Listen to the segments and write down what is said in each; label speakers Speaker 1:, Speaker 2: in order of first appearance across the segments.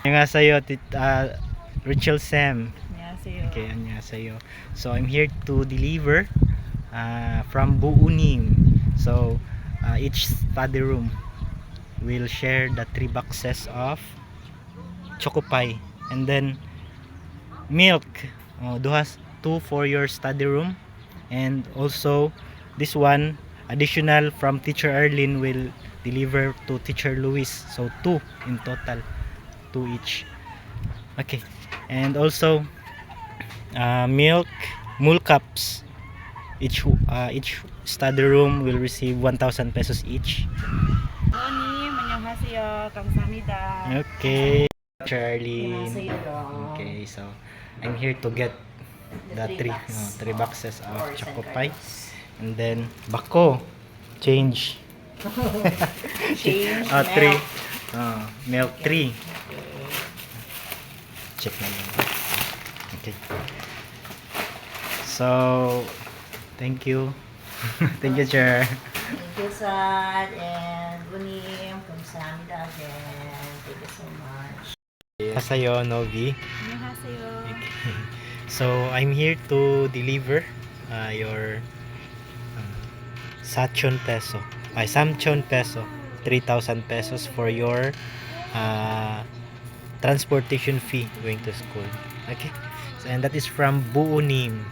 Speaker 1: 안녕하세요, Rachel Sam.
Speaker 2: 안녕하세요.
Speaker 1: Okay, 안녕하세요. So I'm here to deliver from Buunim. So each study room will share the 3 boxes of choco pie and then milk. Duhas 2 for your study room, and also this one additional from Teacher Arlene will deliver to Teacher Luis. So 2 in total, 2 each. Okay, and also milk mule cups. Each study room will receive 1,000 pesos each.
Speaker 2: Morning, 안녕하세요. 감사합니다.
Speaker 1: Okay, Charlene.
Speaker 2: 안녕하세요.
Speaker 1: Okay, so I'm here to get the three boxes of choco pie, and then bako change.
Speaker 2: Change
Speaker 1: Three
Speaker 2: milk.
Speaker 1: milk 3. Check na yun. Okay. So, thank you. Thank you, Chair.
Speaker 2: Thank you, Sad. And Bunim, 감사합니다 again. Thank you so much.
Speaker 1: Kasayo, Novi.
Speaker 2: 안녕하세요.
Speaker 1: Okay. So, I'm here to deliver your Samchon peso. 3,000 pesos for your transportation fee going to school. Okay. So, and that is from Buunim.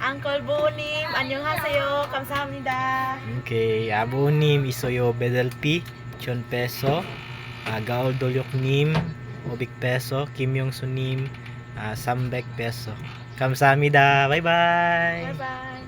Speaker 2: Uncle Bunim, 안녕하세요. 감사합니다.
Speaker 1: Okay, Buunim isoyo bedelpi chon peso, gaol dolyok nim obik peso, kimyong sunim sambek peso. Kamsahamnida. Bye bye.
Speaker 2: Bye-bye.